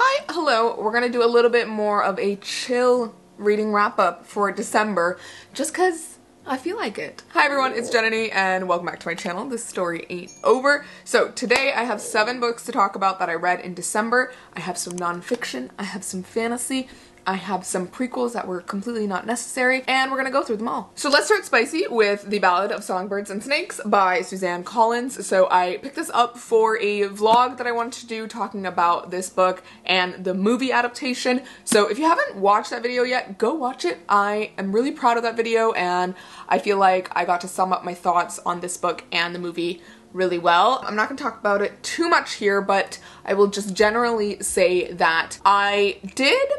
Hi, hello. We're gonna do a little bit more of a chill reading wrap-up for December, just cause I feel like it. Hi everyone, it's Jananie and welcome back to my channel. This story ain't over. So today I have 7 books to talk about that I read in December. I have some nonfiction, I have some fantasy, I have some prequels that were completely not necessary, and we're gonna go through them all. So let's start spicy with The Ballad of Songbirds and Snakes by Suzanne Collins. So I picked this up for a vlog that I wanted to do talking about this book and the movie adaptation. So if you haven't watched that video yet, go watch it. I am really proud of that video and I feel like I got to sum up my thoughts on this book and the movie really well. I'm not gonna talk about it too much here, but I will just generally say that I did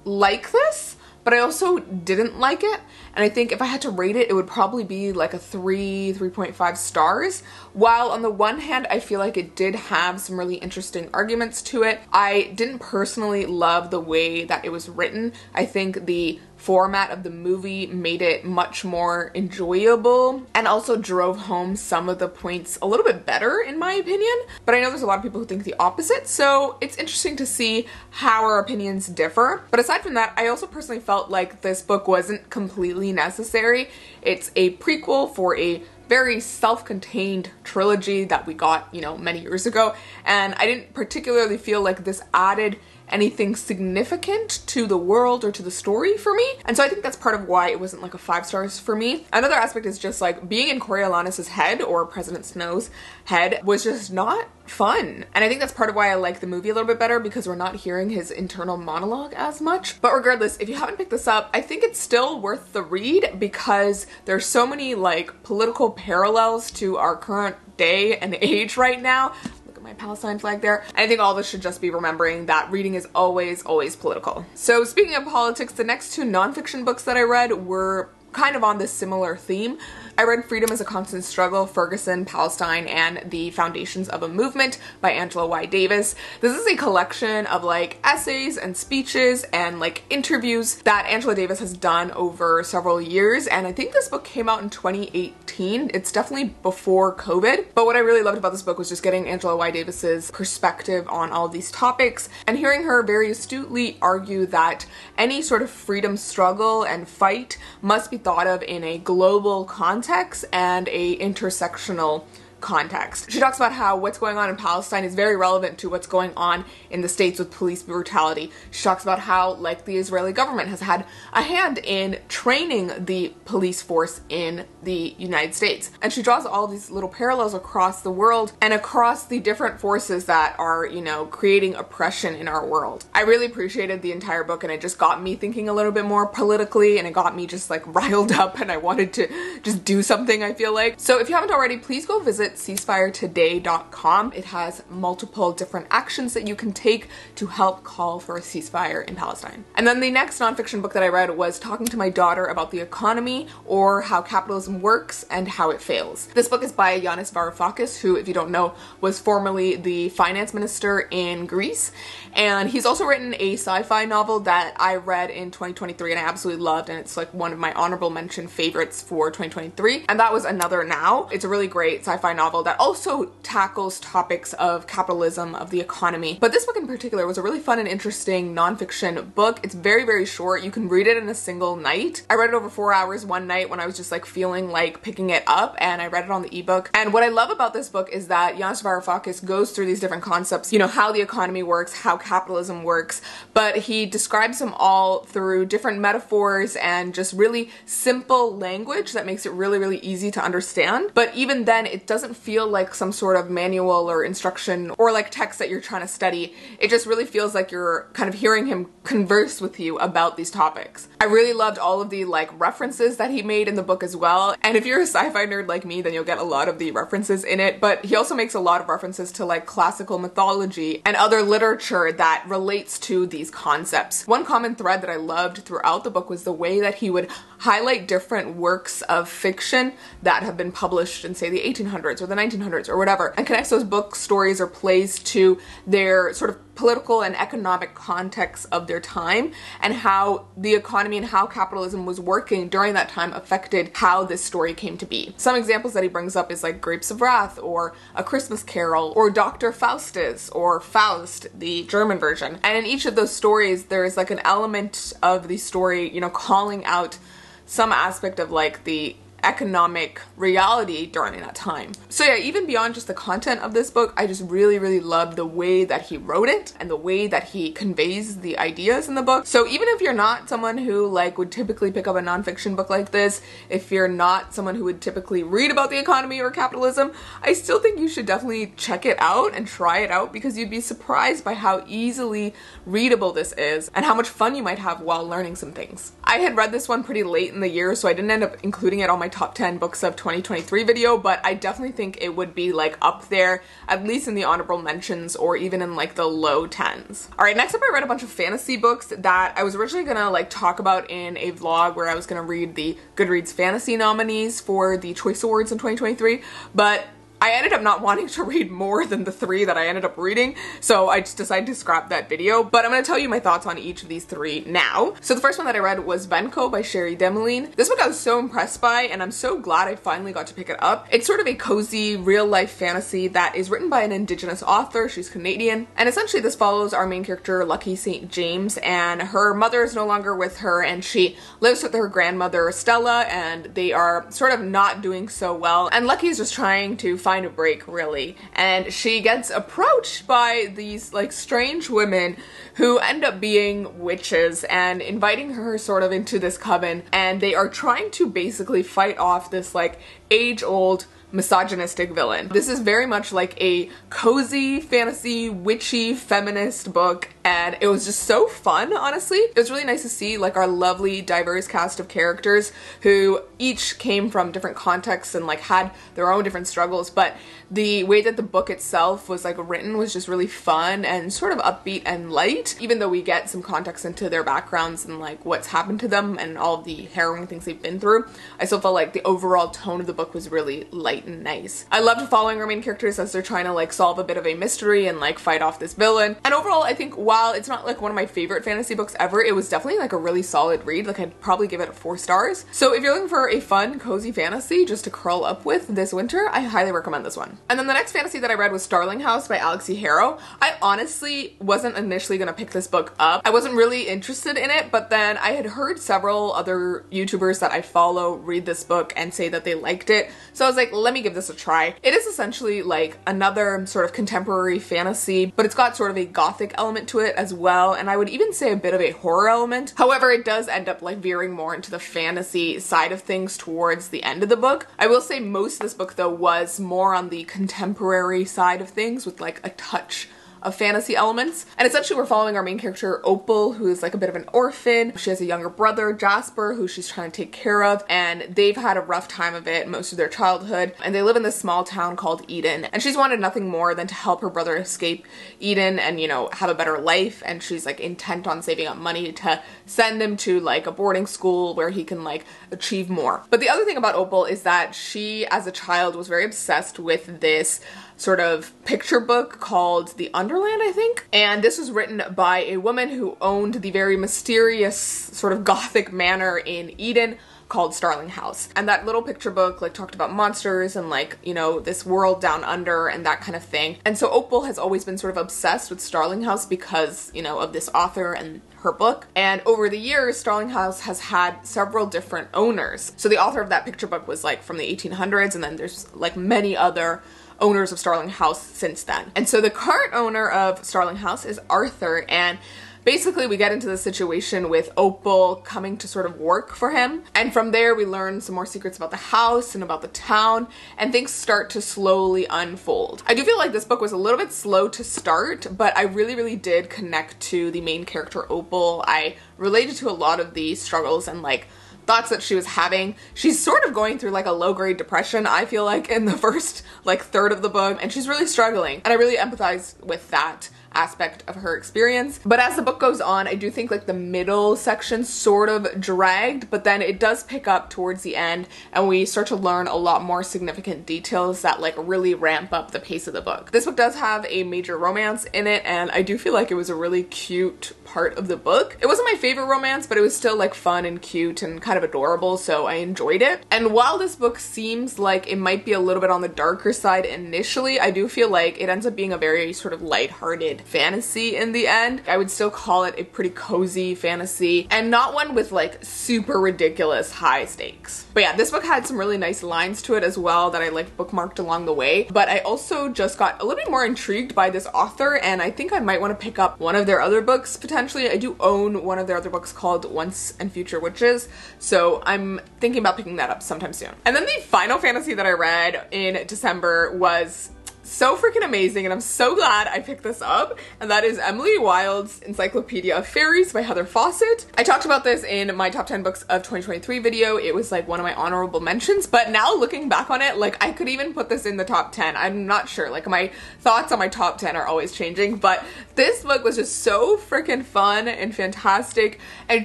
like this, but I also didn't like it, and I think if I had to rate it, it would probably be like a 3.5 stars. While on the one hand I feel like it did have some really interesting arguments to it, I didn't personally love the way that it was written. I think the format of the movie made it much more enjoyable and also drove home some of the points a little bit better in my opinion, but I know there's a lot of people who think the opposite, so it's interesting to see how our opinions differ. But aside from that, I also personally felt like this book wasn't completely necessary. It's a prequel for a very self-contained trilogy that we got, you know, many years ago, and I didn't particularly feel like this added anything significant to the world or to the story for me, and so I think that's part of why it wasn't like a 5 stars for me. Another aspect is just like being in Coriolanus's head, or President Snow's head, was just not fun, and I think that's part of why I like the movie a little bit better, because we're not hearing his internal monologue as much. But regardless, if you haven't picked this up, I think it's still worth the read because there's so many like political parallels to our current day and age right now. My Palestine flag there. I think all of us should just be remembering that reading is always political. So speaking of politics, the next 2 nonfiction books that I read were kind of on this similar theme. I read Freedom is a Constant Struggle, Ferguson, Palestine, and the Foundations of a Movement by Angela Y. Davis. This is a collection of like essays and speeches and like interviews that Angela Davis has done over several years, and I think this book came out in 2018. It's definitely before COVID, but what I really loved about this book was just getting Angela Y. Davis's perspective on all of these topics and hearing her very astutely argue that any sort of freedom struggle and fight must be thought of in a global context and a intersectional context. She talks about how what's going on in Palestine is very relevant to what's going on in the States with police brutality. She talks about how like the Israeli government has had a hand in training the police force in the United States. And she draws all these little parallels across the world and across the different forces that are, you know, creating oppression in our world. I really appreciated the entire book, and it just got me thinking a little bit more politically, and it got me just like riled up, and I wanted to just do something, I feel like. So if you haven't already, please go visit ceasefiretoday.com. It has multiple different actions that you can take to help call for a ceasefire in Palestine. And then the next nonfiction book that I read was Talking to My Daughter About the Economy, or How Capitalism Works and How It Fails. This book is by Yanis Varoufakis, who, if you don't know, was formerly the finance minister in Greece, and he's also written a sci-fi novel that I read in 2023 and I absolutely loved, and it's like one of my honorable mention favorites for 2023, and that was Another Now. It's a really great sci-fi novel that also tackles topics of capitalism, of the economy. But this book in particular was a really fun and interesting nonfiction book. It's very short. You can read it in a single night. I read it over 4 hours one night when I was just like feeling like picking it up, and I read it on the ebook. And what I love about this book is that Yanis Varoufakis goes through these different concepts, you know, how the economy works, how capitalism works, but he describes them all through different metaphors and just really simple language that makes it really easy to understand. But even then, it doesn't feel like some sort of manual or instruction or like text that you're trying to study. It just really feels like you're kind of hearing him converse with you about these topics. I really loved all of the like references that he made in the book as well, and if you're a sci-fi nerd like me, then you'll get a lot of the references in it, but he also makes a lot of references to like classical mythology and other literature that relates to these concepts. One common thread that I loved throughout the book was the way that he would highlight different works of fiction that have been published in, say, the 1800s 1800s or the 1900s or whatever, and connects those book stories or plays to their sort of political and economic context of their time, and how the economy and how capitalism was working during that time affected how this story came to be. Some examples that he brings up is like Grapes of Wrath, or A Christmas Carol, or Dr. Faustus, or Faust, the German version. And in each of those stories, there is like an element of the story, you know, calling out some aspect of like the economic reality during that time. So yeah, even beyond just the content of this book, I just really love the way that he wrote it and the way that he conveys the ideas in the book. So even if you're not someone who like would typically pick up a nonfiction book like this, if you're not someone who would typically read about the economy or capitalism, I still think you should definitely check it out and try it out, because you'd be surprised by how easily readable this is and how much fun you might have while learning some things. I had read this one pretty late in the year, so I didn't end up including it on my top 10 books of 2023 video, but I definitely think it would be like up there, at least in the honorable mentions or even in like the low 10s. Alright, next up I read a bunch of fantasy books that I was originally gonna like talk about in a vlog where I was gonna read the Goodreads fantasy nominees for the Choice Awards in 2023, but I ended up not wanting to read more than the 3 that I ended up reading, so I just decided to scrap that video, but I'm going to tell you my thoughts on each of these 3 now. So the first one that I read was Benko by Sherry Demeline. This book I was so impressed by, and I'm so glad I finally got to pick it up. It's sort of a cozy, real-life fantasy that is written by an Indigenous author. She's Canadian, and essentially this follows our main character, Lucky St. James, and her mother is no longer with her, and she lives with her grandmother, Stella, and they are sort of not doing so well, and Lucky is just trying to find a break, really, and she gets approached by these like strange women who end up being witches and inviting her sort of into this coven, and they are trying to basically fight off this like age-old misogynistic villain. This is very much like a cozy, fantasy, witchy, feminist book, and it was just so fun, honestly. It was really nice to see like our lovely, diverse cast of characters who each came from different contexts and like had their own different struggles, but the way that the book itself was like written was just really fun and sort of upbeat and light, even though we get some context into their backgrounds and like what's happened to them and all of the harrowing things they've been through. I still felt like the overall tone of the book was really light and nice. I loved following our main characters as they're trying to like solve a bit of a mystery and like fight off this villain. And overall, I think while it's not like one of my favorite fantasy books ever, it was definitely like a really solid read. Like I'd probably give it 4 stars. So if you're looking for a fun, cozy fantasy just to curl up with this winter, I highly recommend this one. And then the next fantasy that I read was Starling House by Alex E. Harrow. I honestly wasn't initially gonna pick this book up. I wasn't really interested in it, but then I had heard several other YouTubers that I follow read this book and say that they liked it. So I was like, let me give this a try. It is essentially like another sort of contemporary fantasy, but it's got sort of a gothic element to it as well, and I would even say a bit of a horror element. However, it does end up like veering more into the fantasy side of things towards the end of the book. I will say most of this book though was more on the contemporary side of things with like a touch of fantasy elements. And essentially we're following our main character Opal, who is like a bit of an orphan. She has a younger brother, Jasper, who she's trying to take care of, and they've had a rough time of it most of their childhood, and they live in this small town called Eden, and she's wanted nothing more than to help her brother escape Eden and, you know, have a better life, and she's like intent on saving up money to send him to like a boarding school where he can like achieve more. But the other thing about Opal is that she as a child was very obsessed with this sort of picture book called The Underland, I think. And this was written by a woman who owned the very mysterious sort of gothic manor in Eden called Starling House. And that little picture book like talked about monsters and like, you know, this world down under and that kind of thing. And so Opal has always been sort of obsessed with Starling House because, you know, of this author and her book. And over the years, Starling House has had several different owners. So the author of that picture book was like from the 1800s, and then there's like many other owners of Starling House since then. And so the current owner of Starling House is Arthur, and basically we get into the situation with Opal coming to sort of work for him, and from there we learn some more secrets about the house and about the town, and things start to slowly unfold. I do feel like this book was a little bit slow to start, but I really did connect to the main character Opal. I related to a lot of the struggles and like thoughts that she was having. She's sort of going through like a low-grade depression, I feel like, in the first like third of the book, and she's really struggling, and I really empathize with that aspect of her experience. But as the book goes on, I do think like the middle section sort of dragged, but then it does pick up towards the end and we start to learn a lot more significant details that like really ramp up the pace of the book. This book does have a major romance in it, and I do feel like it was a really cute part of the book. It wasn't my favorite romance, but it was still like fun and cute and kind of adorable, so I enjoyed it. And while this book seems like it might be a little bit on the darker side initially, I do feel like it ends up being a very sort of lighthearted fantasy in the end. I would still call it a pretty cozy fantasy, and not one with like super ridiculous high stakes. But yeah, this book had some really nice lines to it as well that I like bookmarked along the way. But I also just got a little bit more intrigued by this author, and I think I might want to pick up one of their other books potentially. I do own one of their other books called Once and Future Witches, so I'm thinking about picking that up sometime soon. And then the final fantasy that I read in December was so freaking amazing, and I'm so glad I picked this up, and that is Emily Wilde's Encyclopedia of Fairies by Heather Fawcett. I talked about this in my top 10 books of 2023 video. It was like one of my honorable mentions, but now looking back on it, like I could even put this in the top 10. I'm not sure, like my thoughts on my top 10 are always changing, but this book was just so freaking fun and fantastic and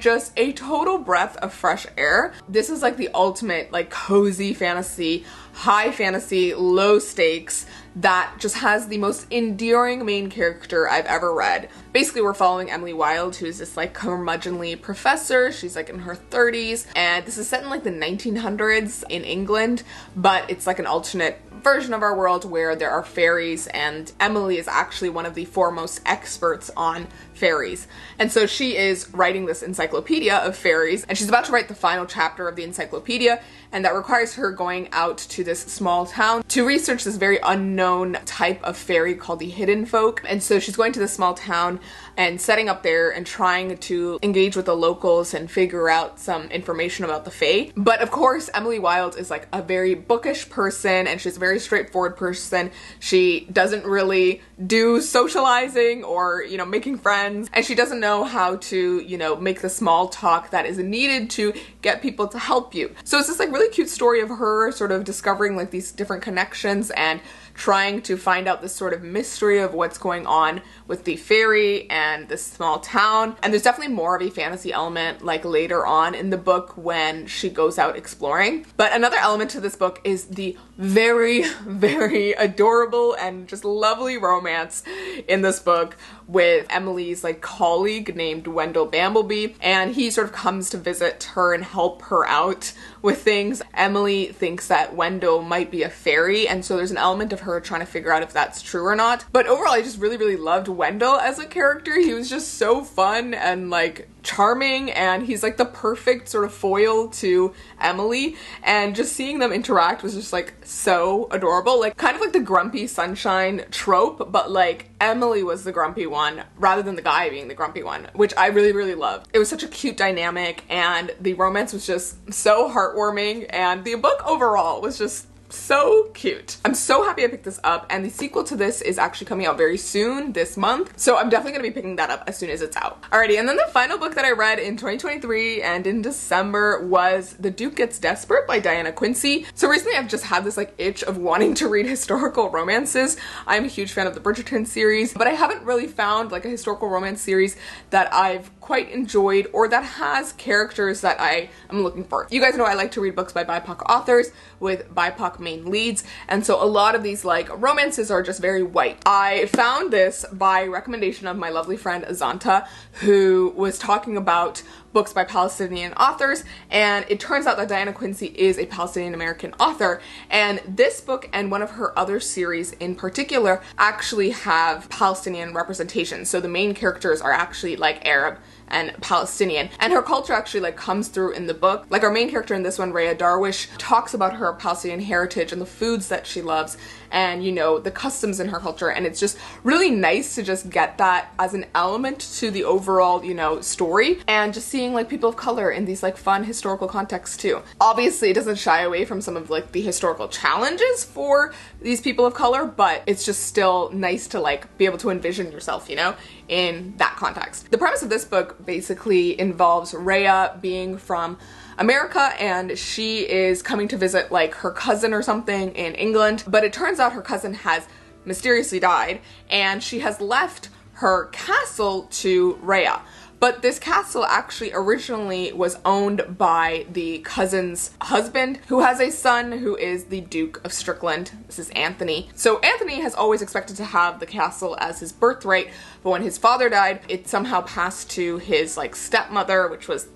just a total breath of fresh air. This is like the ultimate like cozy fantasy, high fantasy, low stakes, that just has the most endearing main character I've ever read. Basically, we're following Emily Wilde, who's this like curmudgeonly professor. She's like in her 30s, and this is set in like the 1900s in England, but it's like an alternate version of our world where there are fairies, and Emily is actually one of the foremost experts on fairies. And so she is writing this encyclopedia of fairies, and she's about to write the final chapter of the encyclopedia, and that requires her going out to this small town to research this very unknown type of fairy called the hidden folk. And so she's going to this small town and setting up there and trying to engage with the locals and figure out some information about the fae. But of course, Emily Wilde is like a very bookish person, and she's a very straightforward person. She doesn't really do socializing or, you know, making friends, and she doesn't know how to, you know, make the small talk that is needed to get people to help you. So it's this like really cute story of her sort of discovering like these different connections and trying to find out this sort of mystery of what's going on with the fairy and this small town. And there's definitely more of a fantasy element like later on in the book when she goes out exploring. But another element to this book is the very, very adorable and just lovely romance in this book with Emily's like colleague named Wendell Bamblebee, and he sort of comes to visit her and help her out with things. Emily thinks that Wendell might be a fairy, and so there's an element of her trying to figure out if that's true or not. But overall, I just really, really loved Wendell as a character. He was just so fun and like charming, and he's like the perfect sort of foil to Emily, and just seeing them interact was just like so adorable. Like kind of like the grumpy sunshine trope, but like Emily was the grumpy one rather than the guy being the grumpy one, which I really, really loved. It was such a cute dynamic, and the romance was just so heartwarming, and the book overall was just so cute. I'm so happy I picked this up, and the sequel to this is actually coming out very soon this month, so I'm definitely gonna be picking that up as soon as it's out. Alrighty, and then the final book that I read in 2023 and in December was The Duke Gets Desperate by Diana Quincy. So recently I've just had this like itch of wanting to read historical romances. I'm a huge fan of the Bridgerton series, but I haven't really found like a historical romance series that I've quite enjoyed or that has characters that I am looking for. You guys know I like to read books by BIPOC authors with BIPOC main leads, and so a lot of these like romances are just very white. I found this by recommendation of my lovely friend Azanta, who was talking about books by Palestinian authors, and it turns out that Diana Quincy is a Palestinian American author, and this book and one of her other series in particular actually have Palestinian representation. So the main characters are actually like Arab and Palestinian, and her culture actually like comes through in the book. Like our main character in this one, Rhea Darwish, talks about her Palestinian heritage and the foods that she loves and, you know, the customs in her culture, and it's just really nice to just get that as an element to the overall, you know, story, and just seeing like people of color in these like fun historical contexts too. Obviously it doesn't shy away from some of like the historical challenges for these people of color, but it's just still nice to like be able to envision yourself, you know, in that context. The premise of this book basically involves Rhea being from America, and she is coming to visit like her cousin or something in England, but it turns out her cousin has mysteriously died, and she has left her castle to Rhea. But this castle actually originally was owned by the cousin's husband, who has a son who is the Duke of Strickland. This is Anthony. So Anthony has always expected to have the castle as his birthright, but when his father died, it somehow passed to his stepmother, which was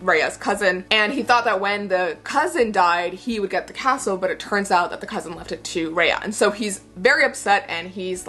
Rhea's cousin, and he thought that when the cousin died, he would get the castle, but it turns out that the cousin left it to Rhea. And so he's very upset, and he's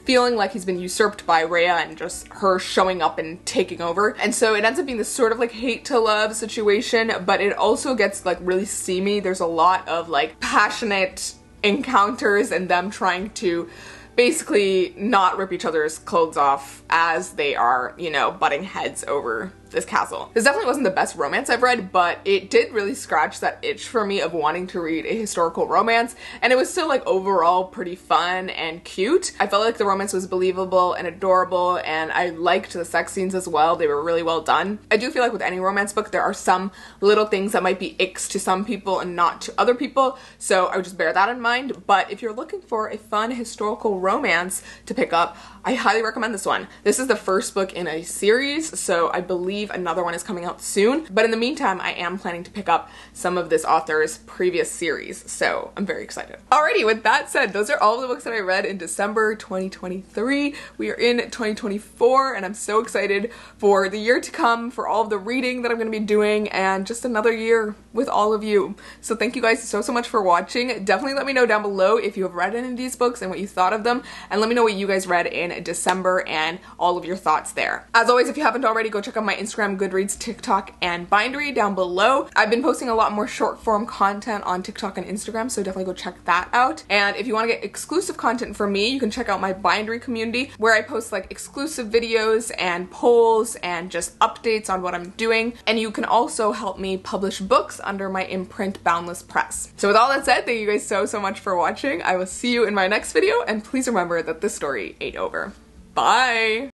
feeling like he's been usurped by Rhea and just her showing up and taking over. And so it ends up being this sort of hate to love situation, but it also gets really steamy. There's a lot of passionate encounters and them trying to basically not rip each other's clothes off as they are, butting heads over this castle. This definitely wasn't the best romance I've read, but it did really scratch that itch for me of wanting to read a historical romance, and it was still overall pretty fun and cute. I felt like the romance was believable and adorable, and I liked the sex scenes as well. They were really well done. I do feel like with any romance book, there are some little things that might be icks to some people and not to other people, so I would just bear that in mind. But if you're looking for a fun historical romance to pick up, I highly recommend this one. This is the first book in a series, so I believe another one is coming out soon. But in the meantime, I am planning to pick up some of this author's previous series, so I'm very excited. Alrighty, with that said, those are all the books that I read in December 2023. We are in 2024, and I'm so excited for the year to come, for all of the reading that I'm going to be doing, and just another year with all of you. So thank you guys so much for watching. Definitely let me know down below if you have read any of these books and what you thought of them, and let me know what you guys read in December and all of your thoughts there. As always, if you haven't already, go check out my Instagram, Goodreads, TikTok, and Bindery down below. I've been posting a lot more short form content on TikTok and Instagram, so definitely go check that out. And if you want to get exclusive content from me, you can check out my Bindery community, where I post exclusive videos and polls and just updates on what I'm doing. And you can also help me publish books under my imprint Boundless Press. So with all that said, thank you guys so much for watching. I will see you in my next video, and please remember that this story ain't over. Bye!